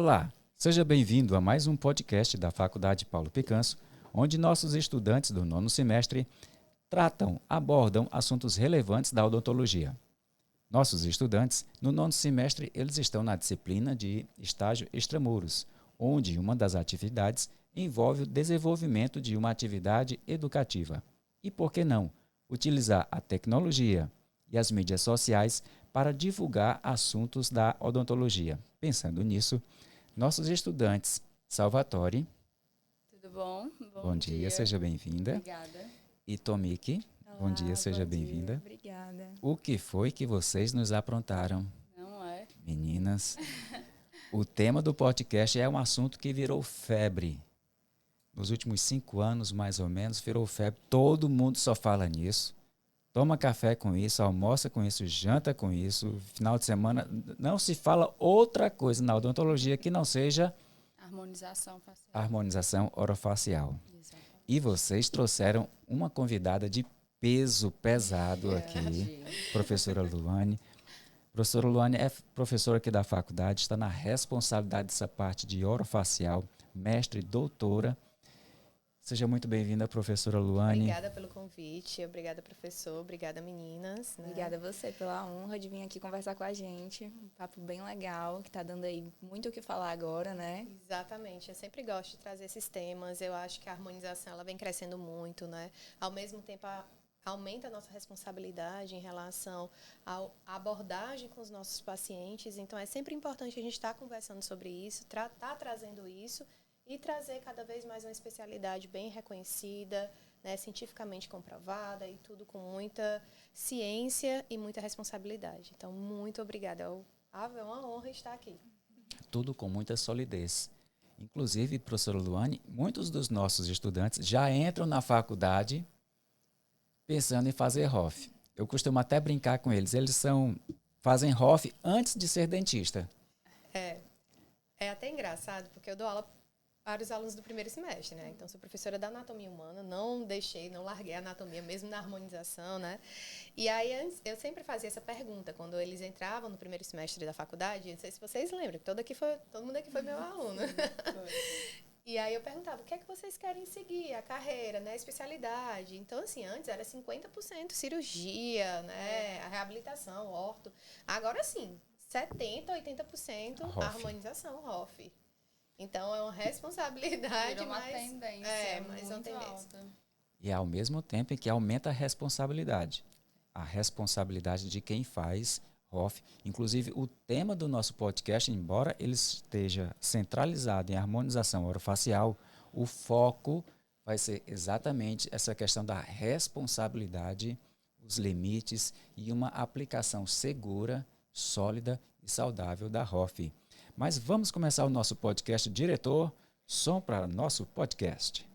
Olá, seja bem-vindo a mais um podcast da Faculdade Paulo Picanso, onde nossos estudantes do 9º semestre abordam assuntos relevantes da odontologia. Nossos estudantes, no 9º semestre, eles estão na disciplina de estágio extramuros, onde uma das atividades envolve o desenvolvimento de uma atividade educativa. E por que não utilizar a tecnologia e as mídias sociais para divulgar assuntos da odontologia? Pensando nisso, nossos estudantes, Salvatore. Tudo bom? Bom dia, seja bem-vinda. Obrigada. E Tomiki. Bom dia, seja bem-vinda. Obrigada. O que foi que vocês nos aprontaram? Não é? Meninas, o tema do podcast é um assunto que virou febre. Nos últimos 5 anos, mais ou menos, virou febre. Todo mundo só fala nisso. Toma café com isso, almoça com isso, janta com isso. Final de semana, não se fala outra coisa na odontologia que não seja Harmonização facial. harmonização orofacial. Exato. E vocês trouxeram uma convidada de peso pesado aqui, professora Luane. Professora Luane é professora aqui da faculdade, está na responsabilidade dessa parte de orofacial, mestre e doutora. Seja muito bem-vinda, professora Luane. Obrigada pelo convite, obrigada, professor, obrigada, meninas. Né? Obrigada a você pela honra de vir aqui conversar com a gente. Um papo bem legal, que está dando aí muito o que falar agora, né? Exatamente, eu sempre gosto de trazer esses temas. Eu acho que a harmonização ela vem crescendo muito, né? Ao mesmo tempo, aumenta a nossa responsabilidade em relação à abordagem com os nossos pacientes. Então, é sempre importante a gente estar conversando sobre isso, estar trazendo isso e trazer cada vez mais uma especialidade bem reconhecida, né, cientificamente comprovada e tudo com muita ciência e muita responsabilidade. Então, muito obrigada. É uma honra estar aqui. Tudo com muita solidez. Inclusive, professora Luane, muitos dos nossos estudantes já entram na faculdade pensando em fazer ROF. Eu costumo até brincar com eles. Fazem ROF antes de ser dentista. É até engraçado, porque eu dou aula para os alunos do primeiro semestre, né? Então, sou professora da anatomia humana, não larguei a anatomia, mesmo na harmonização, né? E aí, eu sempre fazia essa pergunta, quando eles entravam no primeiro semestre da faculdade, não sei se vocês lembram, todo mundo aqui foi meu aluno. E aí eu perguntava, o que é que vocês querem seguir? A carreira, né? A especialidade. Então, assim, antes era 50% cirurgia, né? A reabilitação, orto. Agora, sim, 70%, 80% harmonização, ROF. Então, é uma responsabilidade, Virou uma tendência mais uma muito tendência. alta. E ao mesmo tempo em que aumenta a responsabilidade. A responsabilidade de quem faz ROF. Inclusive, o tema do nosso podcast, embora ele esteja centralizado em harmonização orofacial, o foco vai ser exatamente essa questão da responsabilidade, os limites e uma aplicação segura, sólida e saudável da ROF. Mas vamos começar o nosso podcast. Diretor, som para nosso podcast.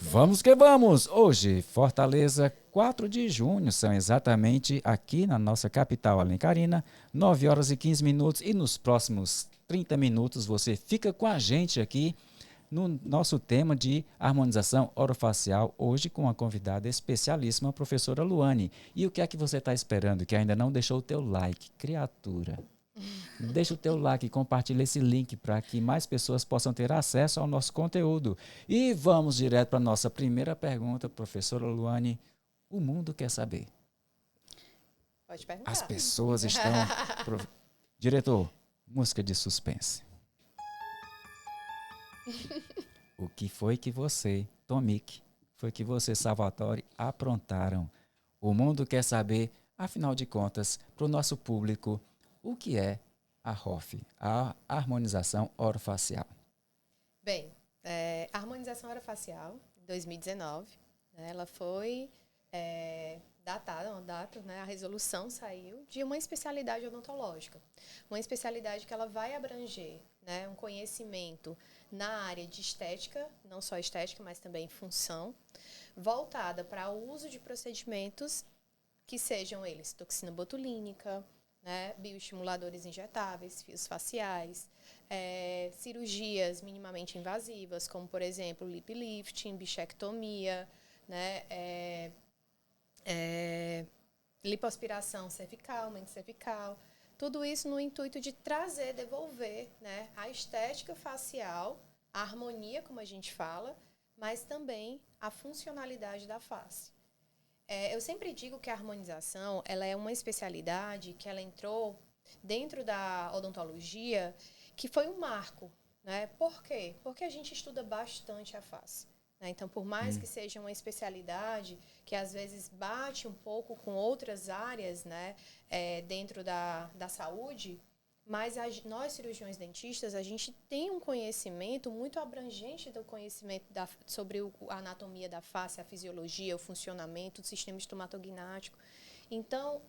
Vamos que vamos! Hoje, Fortaleza, 4 de junho, são exatamente aqui na nossa capital alencarina, 9 horas e 15 minutos. E nos próximos 30 minutos você fica com a gente aqui no nosso tema de harmonização orofacial, hoje com uma convidada especialíssima, a professora Luane. E o que é que você está esperando, que ainda não deixou o teu like? Criatura, deixa o teu like e compartilha esse link para que mais pessoas possam ter acesso ao nosso conteúdo. E vamos direto para a nossa primeira pergunta, professora Luane. O mundo quer saber. Pode perguntar. As pessoas estão... Diretor, música de suspense. O que foi que você, Tomik, Salvatore, aprontaram? O mundo quer saber, afinal de contas, para o nosso público, o que é a ROF, a harmonização orofacial. Bem, a harmonização orofacial, em 2019, né, ela foi datada, uma data, né, a resolução saiu de uma especialidade odontológica. Uma especialidade que ela vai abranger, né, um conhecimento na área de estética, não só estética, mas também função, voltada para o uso de procedimentos que sejam eles toxina botulínica, né, bioestimuladores injetáveis, fios faciais, cirurgias minimamente invasivas, como, por exemplo, lip lifting, bichectomia, né, lipoaspiração cervical, mente cervical. Tudo isso no intuito de trazer, devolver, né, a estética facial, a harmonia, como a gente fala, mas também a funcionalidade da face. Eu sempre digo que a harmonização ela é uma especialidade que ela entrou dentro da odontologia, que foi um marco. Né? Por quê? Porque a gente estuda bastante a face. Né? Então, por mais que seja uma especialidade que às vezes bate um pouco com outras áreas, né, dentro da saúde, mas nós, cirurgiões dentistas, a gente tem um conhecimento muito abrangente do conhecimento sobre a anatomia da face, a fisiologia, o funcionamento do sistema estomatognático. Então,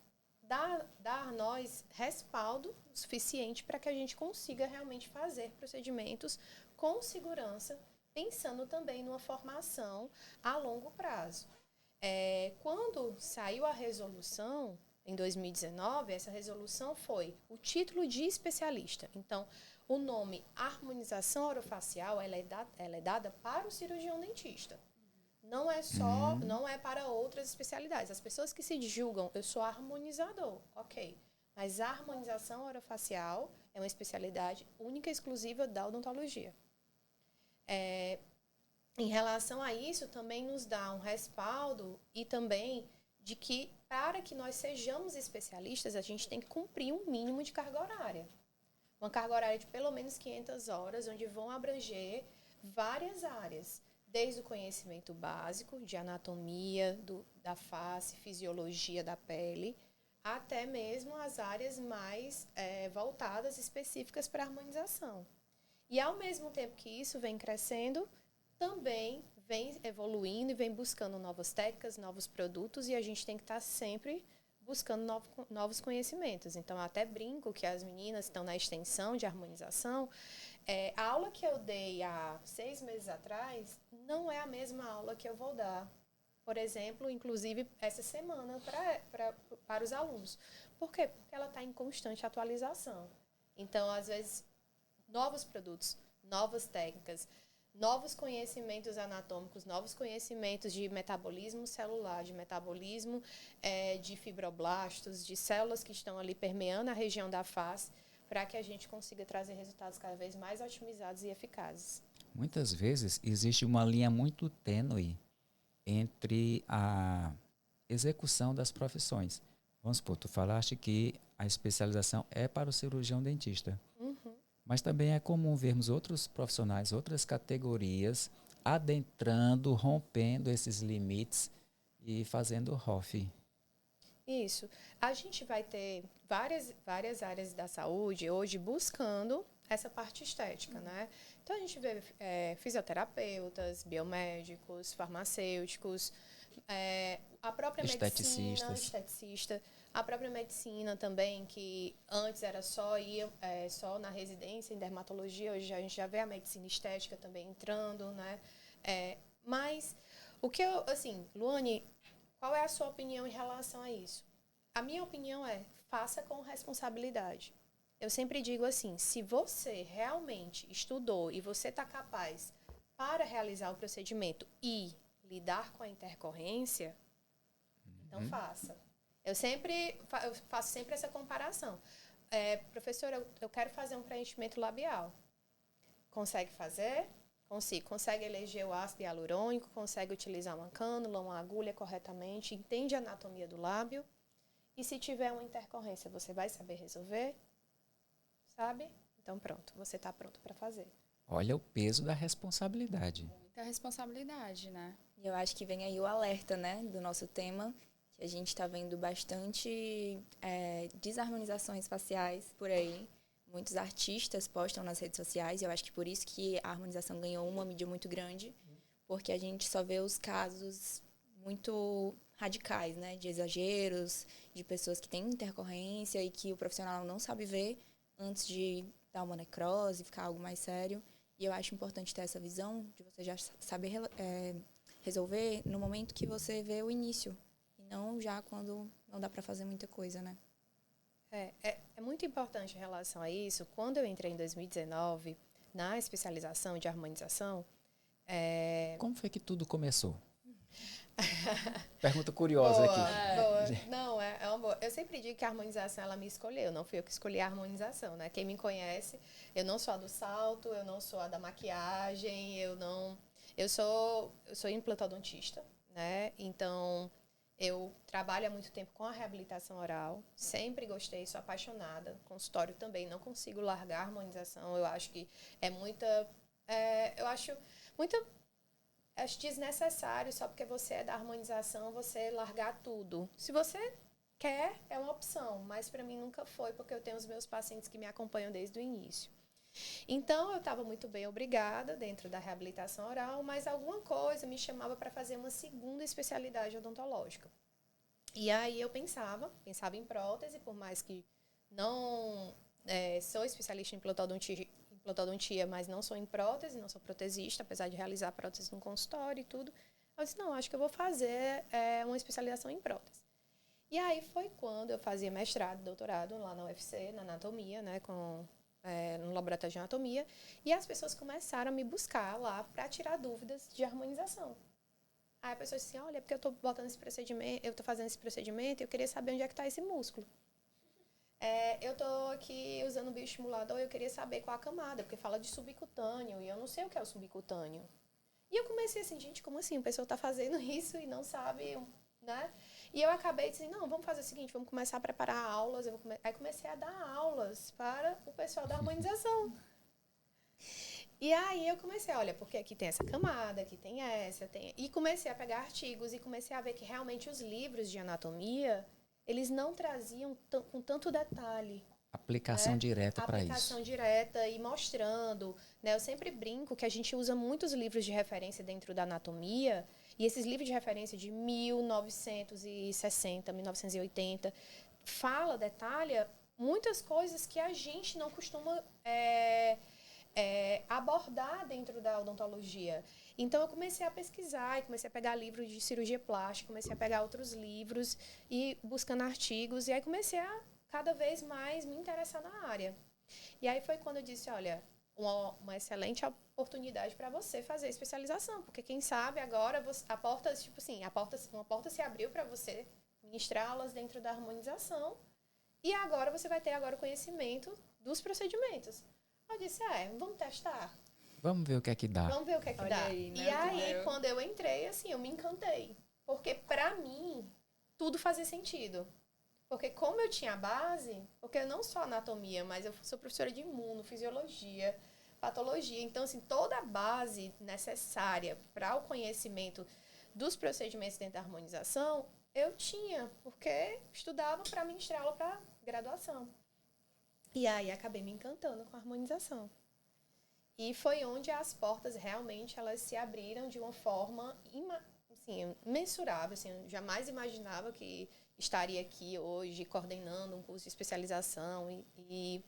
dar a nós respaldo suficiente para que a gente consiga realmente fazer procedimentos com segurança, pensando também numa formação a longo prazo. Quando saiu a resolução, em 2019, essa resolução foi o título de especialista. Então, o nome harmonização orofacial, ela é dada para o cirurgião dentista. Não é só, não é para outras especialidades. As pessoas que se julgam, eu sou harmonizador, ok. Mas a harmonização orofacial é uma especialidade única e exclusiva da odontologia. Em relação a isso, também nos dá um respaldo e também de que, para que nós sejamos especialistas, a gente tem que cumprir um mínimo de carga horária. Uma carga horária de pelo menos 500 horas, onde vão abranger várias áreas, desde o conhecimento básico de anatomia da face, fisiologia da pele, até mesmo as áreas mais voltadas, específicas para a harmonização. E, ao mesmo tempo que isso vem crescendo, também vem evoluindo e vem buscando novas técnicas, novos produtos, e a gente tem que estar sempre buscando novos conhecimentos. Então, eu até brinco que as meninas estão na extensão de harmonização. A aula que eu dei há 6 meses atrás não é a mesma aula que eu vou dar, por exemplo, inclusive essa semana para os alunos. Por quê? Porque ela está em constante atualização. Então, às vezes, novos produtos, novas técnicas, novos conhecimentos anatômicos, novos conhecimentos de metabolismo celular, de metabolismo de fibroblastos, de células que estão ali permeando a região da face, para que a gente consiga trazer resultados cada vez mais otimizados e eficazes. Muitas vezes existe uma linha muito tênue entre a execução das profissões. Vamos supor, tu falaste que a especialização é para o cirurgião dentista. Mas também é comum vermos outros profissionais, outras categorias, adentrando, rompendo esses limites e fazendo ROF. Isso. A gente vai ter várias áreas da saúde hoje buscando essa parte estética, né? Então, a gente vê fisioterapeutas, biomédicos, farmacêuticos, a própria medicina, esteticista, a própria medicina também, que antes era só na residência em dermatologia, hoje a gente já vê a medicina estética também entrando, né? Mas o que Luane, qual é a sua opinião em relação a isso? A minha opinião é, faça com responsabilidade. Eu sempre digo assim, se você realmente estudou e você está capaz para realizar o procedimento e lidar com a intercorrência, então faça. Eu faço sempre essa comparação. Professora, eu quero fazer um preenchimento labial. Consegue fazer? Consigo. Consegue eleger o ácido hialurônico, consegue utilizar uma cânula, uma agulha corretamente, entende a anatomia do lábio. E se tiver uma intercorrência, você vai saber resolver? Sabe? Então pronto, você está pronto para fazer. Olha o peso da responsabilidade. Muita responsabilidade, né? E eu acho que vem aí o alerta, né, do nosso tema, que a gente está vendo bastante desarmonizações faciais por aí. Muitos artistas postam nas redes sociais, e eu acho que por isso que a harmonização ganhou uma mídia muito grande, porque a gente só vê os casos muito radicais, né, de exageros, de pessoas que têm intercorrência e que o profissional não sabe ver antes de dar uma necrose, ficar algo mais sério. E eu acho importante ter essa visão de você já saber resolver no momento que você vê o início, e não já quando não dá para fazer muita coisa, né? É muito importante em relação a isso. Quando eu entrei em 2019 na especialização de harmonização... Como foi que tudo começou? Pergunta curiosa Boa, aqui. boa. Não, é uma boa. Eu sempre digo que a harmonização, ela me escolheu. Não fui eu que escolhi a harmonização, né? Quem me conhece, eu não sou a do salto, eu não sou a da maquiagem, eu não... Eu sou implantodontista, né? Então, eu trabalho há muito tempo com a reabilitação oral. Sempre gostei, sou apaixonada. Consultório também, não consigo largar a harmonização. Eu acho que é muita... eu acho muita... Acho desnecessário só porque você é da harmonização, você largar tudo. Se você quer, é uma opção, mas para mim nunca foi, porque eu tenho os meus pacientes que me acompanham desde o início. Então, eu estava muito bem, obrigada, dentro da reabilitação oral, mas alguma coisa me chamava para fazer uma segunda especialidade odontológica. E aí eu pensava em prótese, por mais que não sou especialista em implantodontia, mas não sou em prótese, não sou protesista, apesar de realizar prótese no consultório e tudo. Eu disse, não, acho que eu vou fazer uma especialização em prótese. E aí foi quando eu fazia mestrado, doutorado lá na UFC, na anatomia, né, no laboratório de anatomia, e as pessoas começaram a me buscar lá para tirar dúvidas de harmonização. Aí a pessoa disse assim, olha, porque eu estou botando esse procedimento, eu estou fazendo esse procedimento, eu queria saber onde é que está esse músculo. Eu estou aqui usando o bioestimulador, eu queria saber qual a camada, porque fala de subcutâneo, e eu não sei o que é o subcutâneo. E eu comecei assim, gente, como assim? A pessoa está fazendo isso e não sabe, né? E eu acabei dizendo, não, vamos fazer o seguinte, vamos começar a preparar aulas. Aí comecei a dar aulas para o pessoal da harmonização. E aí eu comecei, olha, porque aqui tem essa camada, aqui tem essa, tem... E comecei a pegar artigos e comecei a ver que realmente os livros de anatomia, eles não traziam com tanto detalhe. Aplicação Né? direta para isso. Aplicação direta e mostrando. Né? Eu sempre brinco que a gente usa muitos livros de referência dentro da anatomia, e esses livros de referência de 1960, 1980, detalha muitas coisas que a gente não costuma abordar dentro da odontologia. Então, eu comecei a pesquisar, e comecei a pegar livros de cirurgia plástica, comecei a pegar outros livros e buscando artigos, e aí comecei a cada vez mais me interessar na área. E aí foi quando eu disse, olha, uma excelente oportunidade para você fazer especialização, porque quem sabe agora a porta, tipo assim, uma porta se abriu para você ministrar aulas dentro da harmonização, e agora você vai ter agora o conhecimento dos procedimentos. Eu disse, vamos testar. Vamos ver o que é que dá. Vamos ver o que é que dá. Aí, né, e aí, quando eu entrei, assim, eu me encantei. Porque, pra mim, tudo fazia sentido. Porque como eu tinha a base, porque eu não sou anatomia, mas eu sou professora de imuno, fisiologia, patologia. Então, assim, toda a base necessária para o conhecimento dos procedimentos dentro da harmonização, eu tinha, porque estudava para ministrar aula para graduação. E aí, acabei me encantando com a harmonização. E foi onde as portas realmente elas se abriram de uma forma assim, mensurável. Assim, eu jamais imaginava que estaria aqui hoje coordenando um curso de especialização e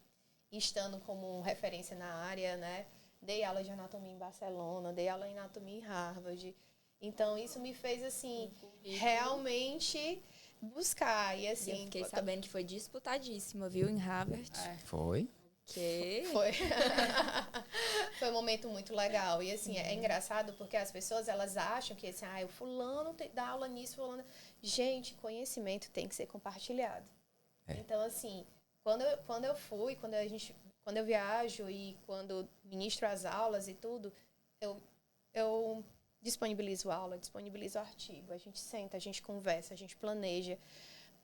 estando como referência na área, né? Dei aula de anatomia em Barcelona, dei aula em anatomia em Harvard. Então, isso me fez, assim, realmente buscar. E, assim, eu fiquei sabendo que foi disputadíssima, viu, em Harvard. Foi? Que... Foi. Foi um momento muito legal. E, assim, é engraçado porque as pessoas, elas acham que, assim, o fulano dá aula nisso, fulano... Gente, conhecimento tem que ser compartilhado. Então, assim, quando eu viajo e quando ministro as aulas e tudo, eu disponibilizo aula, disponibilizo artigo. A gente senta, a gente conversa, a gente planeja.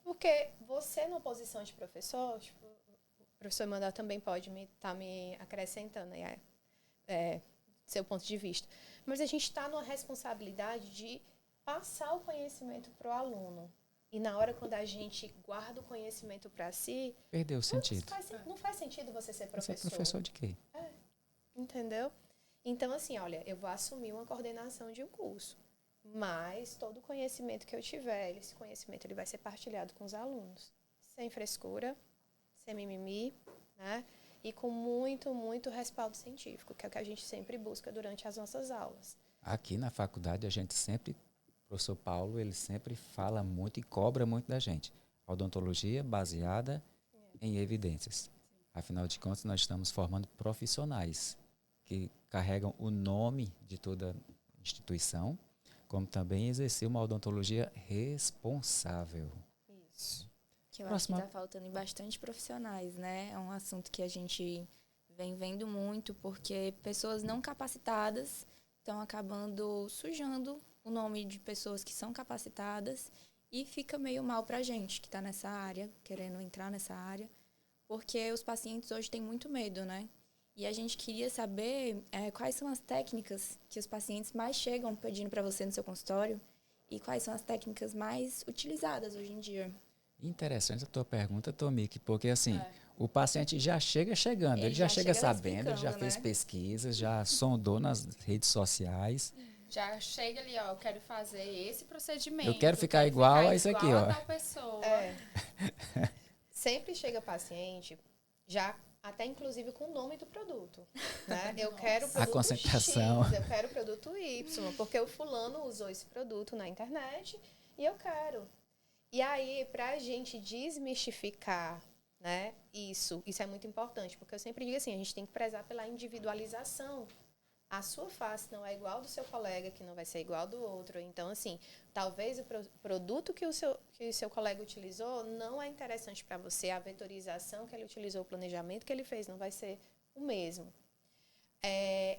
Porque você, na posição de professor, tipo, o professor Emanuel também pode estar me acrescentando seu ponto de vista. Mas a gente está numa responsabilidade de passar o conhecimento para o aluno. E na hora quando a gente guarda o conhecimento para si... Perdeu o sentido. Não faz sentido você ser professor. Você é professor de quê? Entendeu? Então, assim, olha, eu vou assumir uma coordenação de um curso. Mas todo o conhecimento que eu tiver, esse conhecimento ele vai ser partilhado com os alunos. Sem frescura, sem mimimi, né? E com muito, muito respaldo científico, que é o que a gente sempre busca durante as nossas aulas. Aqui na faculdade, o professor Paulo, ele sempre fala muito e cobra muito da gente. Odontologia baseada em evidências. Afinal de contas, nós estamos formando profissionais que carregam o nome de toda instituição, como também exercer uma odontologia responsável. Isso. Que eu Próxima. acho que está faltando em bastante profissionais, né? É um assunto que a gente vem vendo muito, porque pessoas não capacitadas estão acabando sujando o nome de pessoas que são capacitadas e fica meio mal para a gente que está nessa área, querendo entrar nessa área, porque os pacientes hoje têm muito medo, né? E a gente queria saber quais são as técnicas que os pacientes mais chegam pedindo para você no seu consultório e quais são as técnicas mais utilizadas hoje em dia. Interessante a tua pergunta, Tomik, porque assim, o paciente já chega chegando, ele já já chega chega sabendo, ele já explicando, fez né? pesquisas, já sondou nas redes sociais. Já chega ali, ó, eu quero fazer esse procedimento. Eu quero ficar igual a isso aqui, igual ó. a tal pessoa. Sempre chega paciente, já até inclusive com o nome do produto. Né? Eu quero o produto concentração. X, eu quero o produto Y, porque o fulano usou esse produto na internet e eu quero. E aí, para a gente desmistificar, né, isso é muito importante, porque eu sempre digo assim, a gente tem que prezar pela individualização. A sua face não é igual do seu colega, que não vai ser igual do outro. Então, assim, talvez o produto que o seu colega utilizou não é interessante para você. A vetorização que ele utilizou, o planejamento que ele fez não vai ser o mesmo.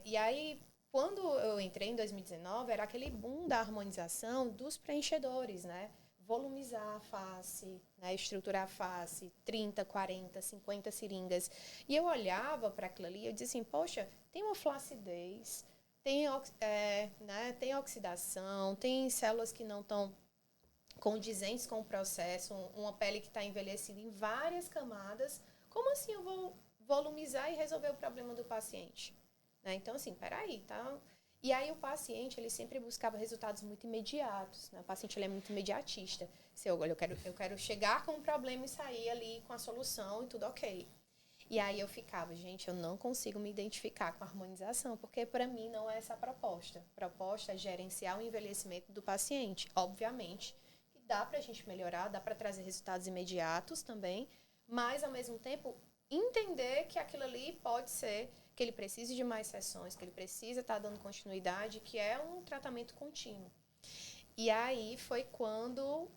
E aí, quando eu entrei em 2019, era aquele boom da harmonização dos preenchedores, né? Volumizar a face, né? Estruturar a face, 30, 40, 50 seringas. E eu olhava para aquilo ali e eu dizia assim, poxa, tem uma flacidez, tem oxidação, tem células que não estão condizentes com o processo, uma pele que está envelhecida em várias camadas. Como assim eu vou volumizar e resolver o problema do paciente? Né? Então, assim, peraí, tá? E aí o paciente, ele sempre buscava resultados muito imediatos, né? O paciente, ele é muito imediatista. Olha, eu quero chegar com um problema e sair ali com a solução e tudo ok. E aí eu ficava, gente, eu não consigo me identificar com a harmonização, porque para mim não é essa a proposta. A proposta é gerenciar o envelhecimento do paciente. Obviamente, que dá para a gente melhorar, dá para trazer resultados imediatos também, mas ao mesmo tempo entender que aquilo ali pode ser que ele precise de mais sessões, que ele precisa estar dando continuidade, que é um tratamento contínuo. E aí foi quando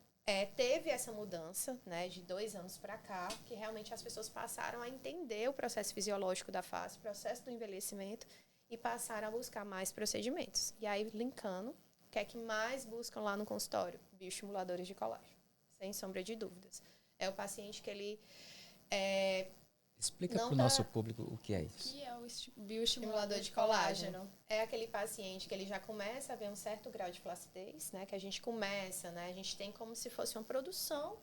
teve essa mudança, né, de 2 anos para cá, que realmente as pessoas passaram a entender o processo fisiológico da face, o processo do envelhecimento, e passaram a buscar mais procedimentos. E aí, linkando, o que é que mais buscam lá no consultório? Bioestimuladores de colágeno, sem sombra de dúvidas. É o paciente que ele... Explica para o nosso público o que é isso. Que é o bioestimulador de colágeno. É aquele paciente que ele já começa a ver um certo grau de flacidez, né? Que a gente começa, né? A gente tem como se fosse uma produção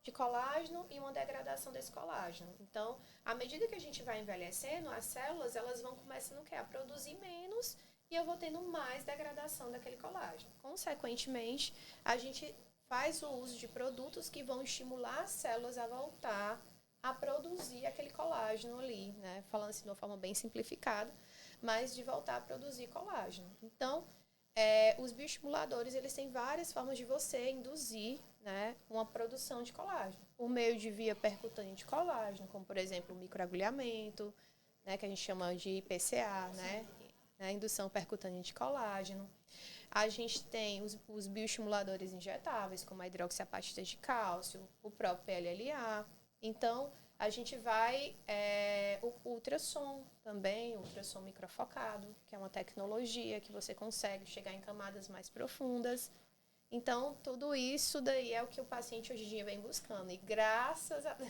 de colágeno e uma degradação desse colágeno. Então, à medida que a gente vai envelhecendo, as células, elas vão começando a produzir menos e eu vou tendo mais degradação daquele colágeno. Consequentemente, a gente faz o uso de produtos que vão estimular as células a voltar a produzir aquele colágeno ali, né? Falando assim de uma forma bem simplificada, mas de voltar a produzir colágeno. Então, os bioestimuladores, eles têm várias formas de você induzir, né, uma produção de colágeno. Por meio de via percutânea de colágeno, como, por exemplo, o microagulhamento, né, que a gente chama de PCA, né? Indução percutânea de colágeno. A gente tem os bioestimuladores injetáveis, como a hidroxiapatita de cálcio, o próprio PLLA. Então, a gente vai... o ultrassom também, o ultrassom microfocado, que é uma tecnologia que você consegue chegar em camadas mais profundas. Então, tudo isso daí é o que o paciente hoje em dia vem buscando. E graças a Deus,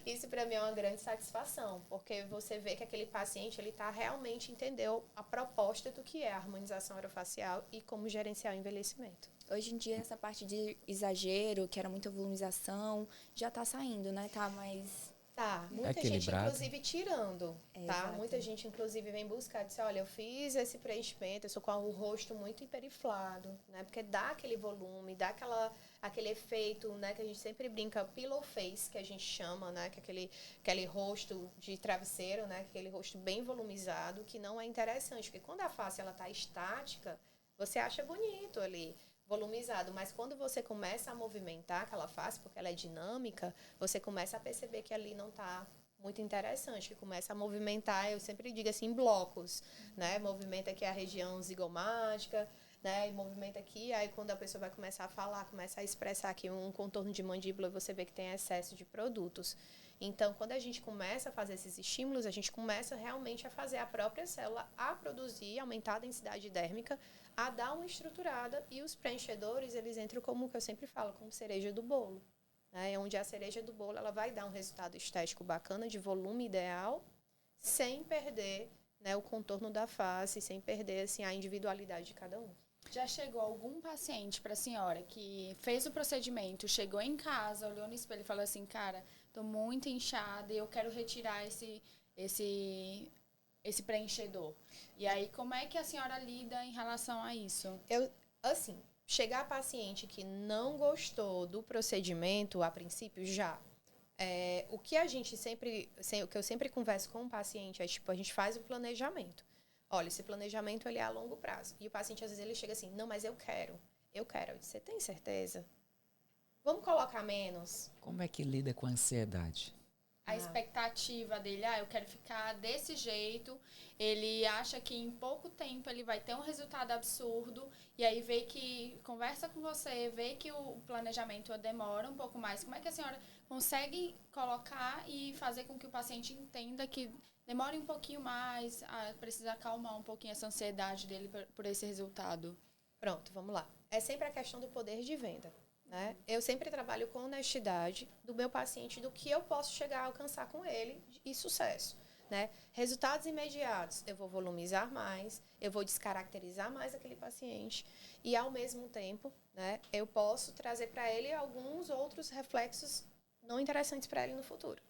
isso para mim é uma grande satisfação, porque você vê que aquele paciente ele tá realmente entendeu a proposta do que é a harmonização orofacial e como gerenciar o envelhecimento. Hoje em dia, essa parte de exagero, que era muita volumização, já tá saindo, né? Tá mais... Tá, muita gente, equilibrado. inclusive, tirando, tá? Exato. Muita gente, inclusive, vem buscar, diz, olha, eu fiz esse preenchimento, eu sou com o rosto muito hiperiflado, né? Porque dá aquele volume, dá aquele efeito, né? Que a gente sempre brinca, pillow face, que a gente chama, né? Que é aquele rosto de travesseiro, né? Aquele rosto bem volumizado, que não é interessante, porque quando a face, ela tá estática, você acha bonito ali, volumizado, mas quando você começa a movimentar aquela face, porque ela é dinâmica, você começa a perceber que ali não está muito interessante, que começa a movimentar, eu sempre digo assim, em blocos, né? Movimenta aqui a região zigomática, né? E movimenta aqui, aí quando a pessoa vai começar a falar, começa a expressar aqui um contorno de mandíbula, você vê que tem excesso de produtos. Então, quando a gente começa a fazer esses estímulos, a gente começa realmente a fazer a própria célula a produzir, aumentar a densidade dérmica, a dar uma estruturada, e os preenchedores, eles entram como, que eu sempre falo, como cereja do bolo. Né? Onde a cereja do bolo, ela vai dar um resultado estético bacana, de volume ideal, sem perder, né, o contorno da face, sem perder assim, a individualidade de cada um. Já chegou algum paciente para a senhora que fez o procedimento, chegou em casa, olhou no espelho e falou assim, cara, tô muito inchada e eu quero retirar esse preenchedor. E aí, como é que a senhora lida em relação a isso? Chegar a paciente que não gostou do procedimento, a princípio, já. O que eu sempre converso com o paciente é, tipo, a gente faz o planejamento. Olha, esse planejamento ele é a longo prazo. E o paciente, às vezes, ele chega assim, não, mas eu quero. Eu disse, você tem certeza? Vamos colocar menos? Como é que lida com a ansiedade? A expectativa dele, eu quero ficar desse jeito, ele acha que em pouco tempo ele vai ter um resultado absurdo, e aí vê que, conversa com você, vê que o planejamento demora um pouco mais. Como é que a senhora consegue colocar e fazer com que o paciente entenda que demore um pouquinho mais, precisa acalmar um pouquinho essa ansiedade dele por esse resultado? Pronto, vamos lá. É sempre a questão do poder de venda. Né? Eu sempre trabalho com honestidade do meu paciente, do que eu posso chegar a alcançar com ele e sucesso. Né? Resultados imediatos, eu vou volumizar mais, eu vou descaracterizar mais aquele paciente e, ao mesmo tempo, né, eu posso trazer para ele alguns outros reflexos não interessantes para ele no futuro.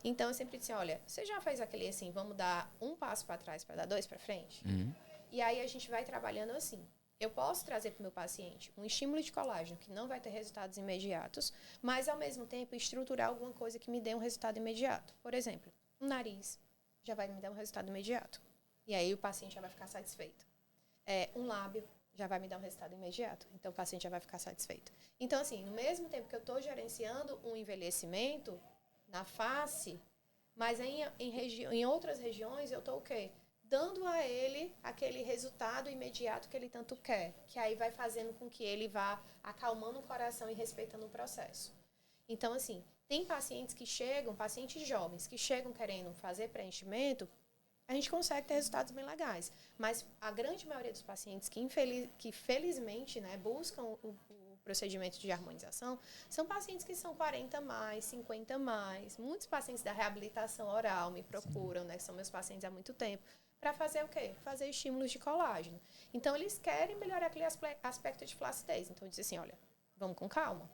Então, eu sempre disse, olha, você já fez aquele assim, vamos dar um passo para trás para dar dois para frente? E aí a gente vai trabalhando assim. Eu posso trazer para o meu paciente um estímulo de colágeno que não vai ter resultados imediatos, mas, ao mesmo tempo, estruturar alguma coisa que me dê um resultado imediato. Por exemplo, um nariz já vai me dar um resultado imediato. E aí o paciente já vai ficar satisfeito. Um lábio já vai me dar um resultado imediato. Então, o paciente já vai ficar satisfeito. Então, assim, no mesmo tempo que eu estou gerenciando um envelhecimento na face, mas em outras regiões eu estou o quê? Dando a ele aquele resultado imediato que ele tanto quer, que aí vai fazendo com que ele vá acalmando o coração e respeitando o processo. Então, assim, tem pacientes jovens, que chegam querendo fazer preenchimento, a gente consegue ter resultados bem legais. Mas a grande maioria dos pacientes que felizmente, né, buscam o procedimento de harmonização, são pacientes que são 40 mais, 50 mais. Muitos pacientes da reabilitação oral me procuram, né, que são meus pacientes há muito tempo, para fazer o quê? Fazer estímulos de colágeno. Então, eles querem melhorar aquele aspecto de flacidez. Então, dizem assim, olha, vamos com calma,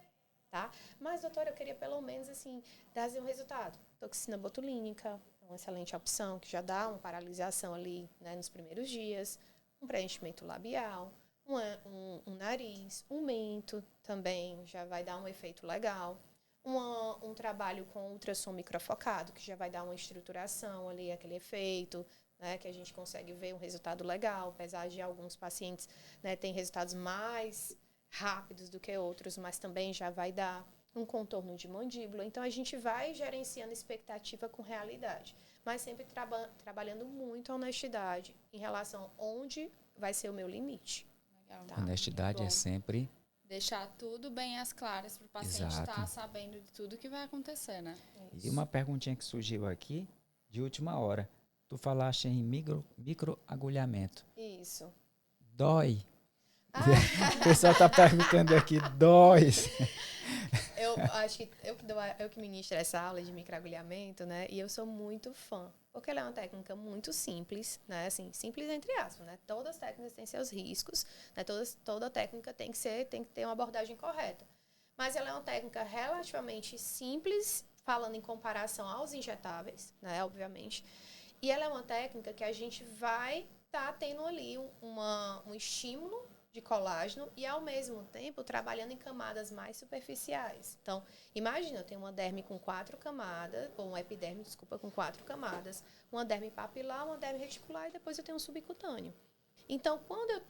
tá? Mas, doutora, eu queria pelo menos, assim, dar um resultado. Toxina botulínica, uma excelente opção, que já dá uma paralisação ali, né, nos primeiros dias. Um preenchimento labial, um nariz, um mento também já vai dar um efeito legal. Um trabalho com ultrassom microfocado, que já vai dar uma estruturação ali, aquele efeito, né, que a gente consegue ver um resultado legal, apesar de alguns pacientes, né, terem resultados mais rápidos do que outros, mas também já vai dar um contorno de mandíbula. Então, a gente vai gerenciando expectativa com realidade, mas sempre trabalhando muito a honestidade em relação a onde vai ser o meu limite. Legal. Tá? Honestidade é sempre... deixar tudo bem às claras para o paciente estar sabendo de tudo que vai acontecer, né? E uma perguntinha que surgiu aqui, de última hora. Tu falaste em microagulhamento. Isso. Dói? O pessoal está perguntando aqui, dói? Eu acho que eu que ministro essa aula de microagulhamento, né? E eu sou muito fã, porque ela é uma técnica muito simples, né? Assim, simples entre aspas, né? Todas as técnicas têm seus riscos, né? Toda técnica tem que ter uma abordagem correta. Mas ela é uma técnica relativamente simples, falando em comparação aos injetáveis, né? Obviamente. E ela é uma técnica que a gente vai estar tendo ali um estímulo de colágeno e, ao mesmo tempo, trabalhando em camadas mais superficiais. Então, imagina, eu tenho uma derme com 4 camadas, ou um epiderme, desculpa, com 4 camadas, uma derme papilar, uma derme reticular e depois eu tenho um subcutâneo. Então,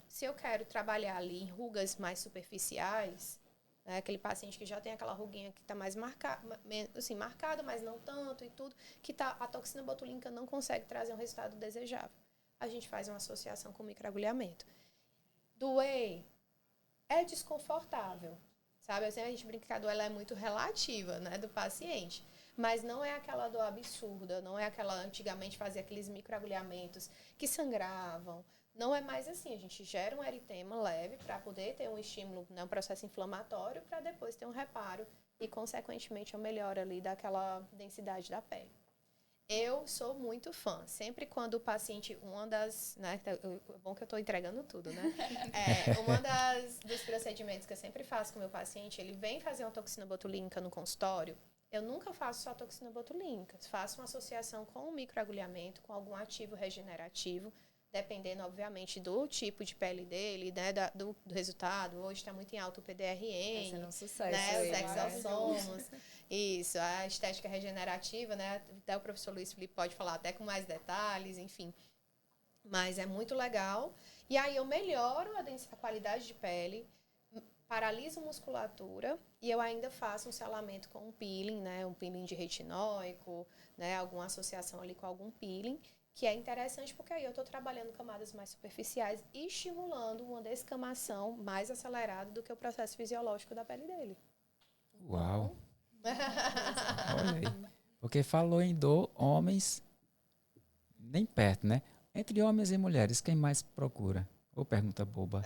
se eu quero trabalhar ali em rugas mais superficiais, né, aquele paciente que já tem aquela ruguinha que está mais marcada, mas não tanto e tudo, que a toxina botulínica não consegue trazer um resultado desejável. A gente faz uma associação com o microagulhamento. doer é desconfortável, sabe? Assim, a gente brinca que a dor ela é muito relativa, né, do paciente. Mas não é aquela dor absurda, não é aquela, antigamente fazia aqueles microagulhamentos que sangravam. Não é mais assim, a gente gera um eritema leve para poder ter um estímulo, né, um processo inflamatório, para depois ter um reparo e, consequentemente, uma melhora ali daquela densidade da pele. Eu sou muito fã. Sempre quando o paciente, uma das, né, é bom que eu estou entregando tudo, né? Dos procedimentos que eu sempre faço com o meu paciente, ele vem fazer uma toxina botulínica no consultório, eu nunca faço só toxina botulínica. Faço uma associação com um microagulhamento, com algum ativo regenerativo, dependendo, obviamente, do tipo de pele dele, né, do resultado. Hoje está muito em alta o PDRN, Tá sendo um sucesso, né, os né? exossomos. Isso, a estética regenerativa, né? Até o professor Luiz Felipe pode falar até com mais detalhes, enfim. Mas é muito legal. E aí eu melhoro a qualidade de pele, paraliso musculatura e eu ainda faço um selamento com um peeling, né? Um peeling de retinóico, né? Alguma associação ali com algum peeling, que é interessante porque aí eu estou trabalhando camadas mais superficiais e estimulando uma descamação mais acelerada do que o processo fisiológico da pele dele. Uau! Olha aí. Porque falou em dor, homens, nem perto, né? Entre homens e mulheres, quem mais procura? Ou pergunta boba.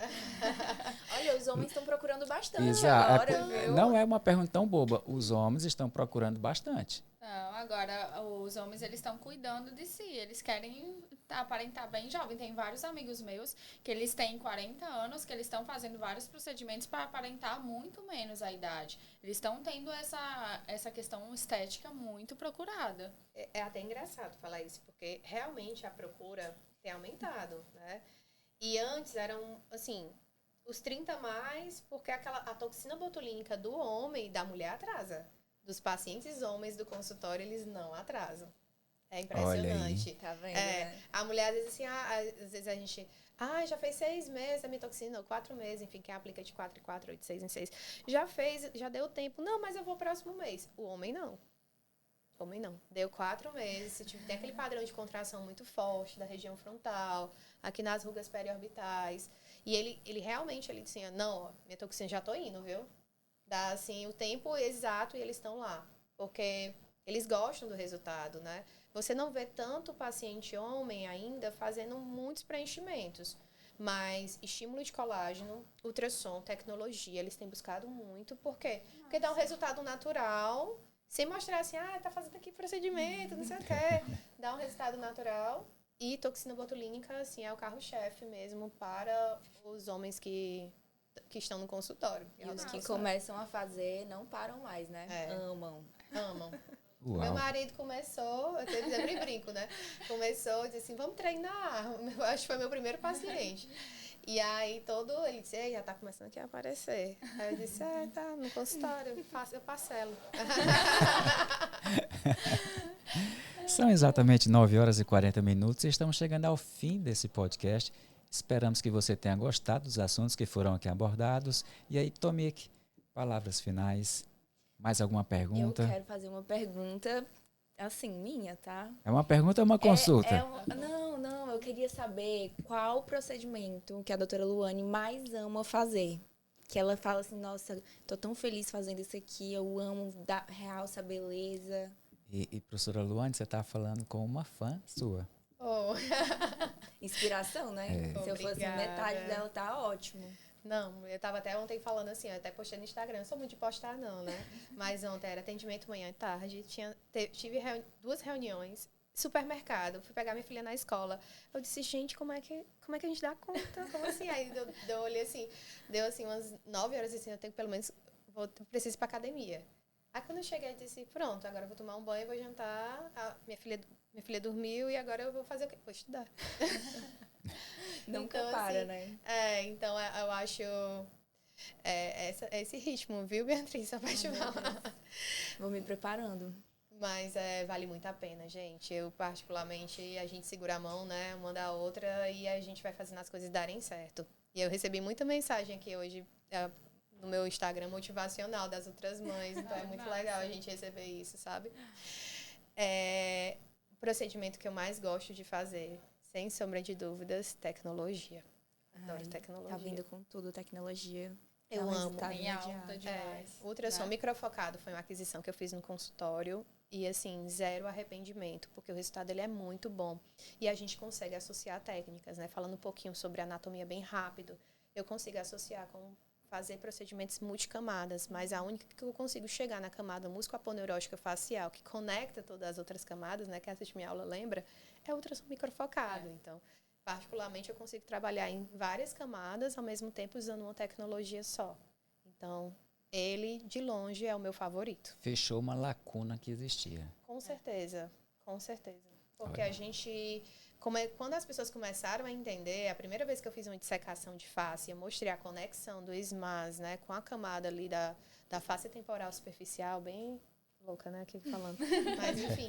Olha, os homens estão procurando bastante Exato. agora, viu? Não é uma pergunta tão boba. Os homens estão procurando bastante. Não, agora os homens eles estão cuidando de si, eles querem aparentar bem jovem. Tem vários amigos meus que eles têm 40 anos, que eles estão fazendo vários procedimentos para aparentar muito menos a idade. Eles estão tendo essa questão estética muito procurada. É até engraçado falar isso, porque realmente a procura tem aumentado, né? E antes eram, assim, os 30 mais, porque a toxina botulínica do homem e da mulher atrasa. Dos pacientes homens do consultório, eles não atrasam. É impressionante. Tá vendo, né? A mulher, às vezes, assim, às vezes a gente... já fez 6 meses a minha toxina, ou 4 meses, enfim, quem aplica de 4 em 4, ou de 6 em 6. Já fez, já deu tempo. Não, mas eu vou próximo mês. O homem não. Homem não. Deu 4 meses, se tem aquele padrão de contração muito forte da região frontal, aqui nas rugas periorbitais. E ele realmente, ele disse, não, ó, minha toxina já tô indo, viu? Dá, assim, o tempo exato e eles estão lá. Porque eles gostam do resultado, né? Você não vê tanto paciente homem ainda fazendo muitos preenchimentos. Mas estímulo de colágeno, ultrassom, tecnologia, eles têm buscado muito. Por quê? Porque dá um resultado natural, sem mostrar assim, tá fazendo aqui procedimento, não sei o quê. Dá um resultado natural. E toxina botulínica, assim, é o carro-chefe mesmo para os homens que estão no consultório. E os que começam a fazer não param mais, né? Amam. Uau. Meu marido começou, eu sempre brinco, né? Começou e disse assim, vamos treinar. Eu acho que foi meu primeiro paciente. E aí ele disse, já tá começando aqui a aparecer. Aí eu disse, tá no consultório, eu parcelo. São exatamente 9 horas e 40 minutos e estamos chegando ao fim desse podcast. Esperamos que você tenha gostado dos assuntos que foram aqui abordados. E aí, Tomique, palavras finais. Mais alguma pergunta? Eu quero fazer uma pergunta, assim, minha, tá? É uma pergunta ou uma consulta? Não, eu queria saber qual procedimento que a doutora Luane mais ama fazer. Que ela fala assim, nossa, tô tão feliz fazendo isso aqui, eu amo realça a beleza. E professora Luane, você está falando com uma fã sua. Inspiração, né? Se eu fosse metade dela, tá ótimo. Não, eu tava até ontem falando assim, eu até postei no Instagram, não sou muito de postar não, né? Mas ontem era atendimento manhã e tarde, tive 2 reuniões, supermercado, fui pegar minha filha na escola. Eu disse, gente, como é que a gente dá conta? Como assim? Aí eu olhei assim, deu assim umas 9 horas assim, eu tenho que pelo menos, preciso ir pra academia. Aí quando eu cheguei, eu disse, pronto, agora eu vou tomar um banho, vou jantar, minha filha dormiu e agora eu vou fazer o quê? Vou estudar. Nunca então, para, assim, né? Então eu acho esse ritmo, viu, Beatriz? Só pra te falar. Vou me preparando. Mas vale muito a pena, gente. Eu, particularmente, a gente segura a mão, né, uma da outra e a gente vai fazendo as coisas darem certo. E eu recebi muita mensagem aqui hoje no meu Instagram motivacional das outras mães, então é muito legal a gente receber isso, sabe? O procedimento que eu mais gosto de fazer, sem sombra de dúvidas, tecnologia. Adoro tecnologia. Tá vindo com tudo, tecnologia. Eu Dá um amo. resultado Em alta imediato. demais. Ultrassom né? microfocado foi uma aquisição que eu fiz no consultório e, assim, zero arrependimento, porque o resultado ele é muito bom. E a gente consegue associar técnicas, né? Falando um pouquinho sobre anatomia bem rápido, eu consigo associar com fazer procedimentos multicamadas, mas a única que eu consigo chegar na camada músculo-aponeurótica facial, que conecta todas as outras camadas, né? Que assiste minha aula lembra, é o ultrassom microfocado. Então, particularmente, eu consigo trabalhar em várias camadas, ao mesmo tempo usando uma tecnologia só. Então, ele, de longe, é o meu favorito. Fechou uma lacuna que existia. Com certeza, com certeza. Porque Olha. a gente... Quando as pessoas começaram a entender, a primeira vez que eu fiz uma dissecação de face, eu mostrei a conexão do SMAS, né, com a camada ali da face temporal superficial, bem louca, né, aqui falando. Mas, enfim.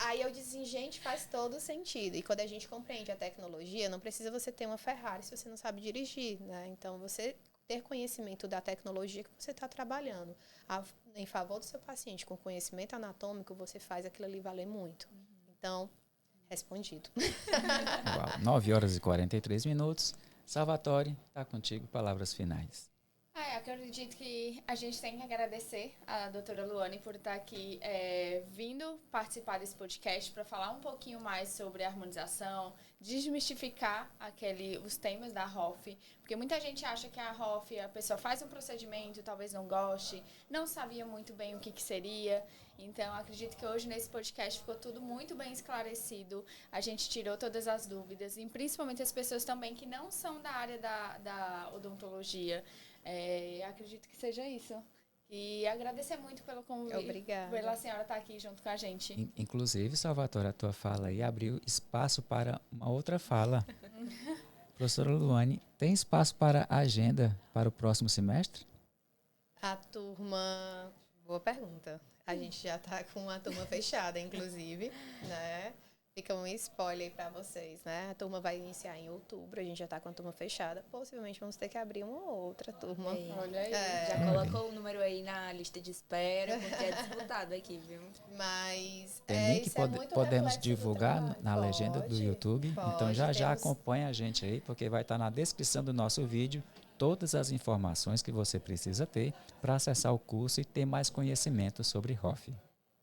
Aí eu disse, gente, faz todo sentido. E quando a gente compreende a tecnologia, não precisa você ter uma Ferrari se você não sabe dirigir, né? Então, você ter conhecimento da tecnologia que você está trabalhando em favor do seu paciente com conhecimento anatômico, você faz aquilo ali valer muito. Então, respondido. Uau, 9 horas e 43 minutos. Salvatore, está contigo, palavras finais. Eu acredito que a gente tem que agradecer a doutora Luane por estar aqui vindo participar desse podcast para falar um pouquinho mais sobre a harmonização, desmistificar os temas da ROF, porque muita gente acha que a ROF, a pessoa faz um procedimento, talvez não goste, não sabia muito bem o que seria. Então, acredito que hoje nesse podcast ficou tudo muito bem esclarecido, a gente tirou todas as dúvidas, e principalmente as pessoas também que não são da área da odontologia. Acredito que seja isso. E agradecer muito pelo convite. Obrigada. Pela senhora estar aqui junto com a gente. Inclusive, Salvatore, a tua fala aí abriu espaço para uma outra fala. Professora Luane, tem espaço para a agenda para o próximo semestre? A turma... Boa pergunta. A gente já está com a turma fechada, inclusive, né? Fica um spoiler aí para vocês, né? A turma vai iniciar em outubro, a gente já está com a turma fechada. Possivelmente vamos ter que abrir uma outra turma. Olha aí. Já colocou o número aí na lista de espera, porque é disputado aqui, viu? Mas Tem link isso é muito podemos reflexo do divulgar trabalho. na legenda do Pode, YouTube. Então pode, já temos- acompanha a gente aí, porque vai estar na descrição do nosso vídeo todas as informações que você precisa ter para acessar o curso e ter mais conhecimento sobre ROF.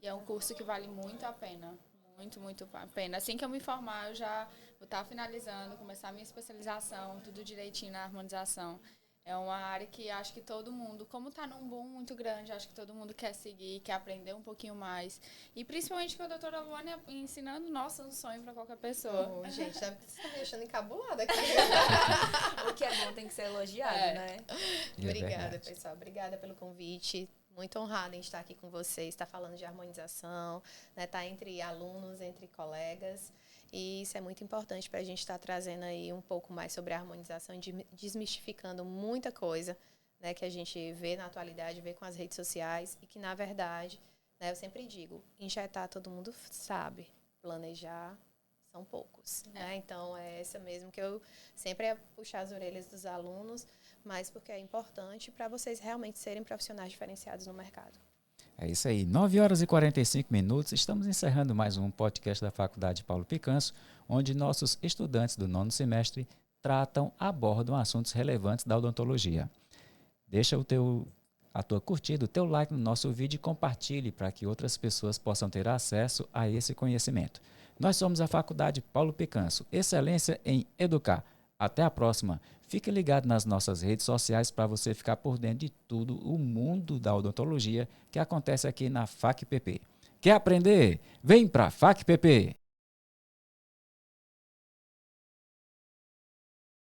E é um curso que vale muito a pena. Muito, muito a pena. Assim que eu me formar, eu já vou estar finalizando, começar a minha especialização, tudo direitinho na harmonização. É uma área que acho que todo mundo, como está num boom muito grande, acho que todo mundo quer seguir, quer aprender um pouquinho mais. E principalmente com a doutora Luane ensinando, nossa, um sonho para qualquer pessoa. Oh, gente, você está me deixando encabulada aqui. O que é bom tem que ser elogiado, né? E é Obrigada, verdade. pessoal. Obrigada pelo convite. Muito honrada em estar aqui com vocês, estar falando de harmonização, né? Estar entre alunos, entre colegas. E isso é muito importante para a gente estar trazendo aí um pouco mais sobre a harmonização e desmistificando muita coisa, né, que a gente vê na atualidade, vê com as redes sociais e que, na verdade, né, eu sempre digo, injetar todo mundo sabe, planejar são poucos. Né? Então, é essa mesmo que eu sempre é puxar as orelhas dos alunos, mas porque é importante para vocês realmente serem profissionais diferenciados no mercado. É isso aí, 9 horas e 45 minutos, estamos encerrando mais um podcast da Faculdade Paulo Picanso, onde nossos estudantes do 9º semestre abordam assuntos relevantes da odontologia. Deixa a tua curtida, o teu like no nosso vídeo e compartilhe para que outras pessoas possam ter acesso a esse conhecimento. Nós somos a Faculdade Paulo Picanso, excelência em educar. Até a próxima. Fique ligado nas nossas redes sociais para você ficar por dentro de tudo o mundo da odontologia que acontece aqui na FACPP. Quer aprender? Vem para a FACPP!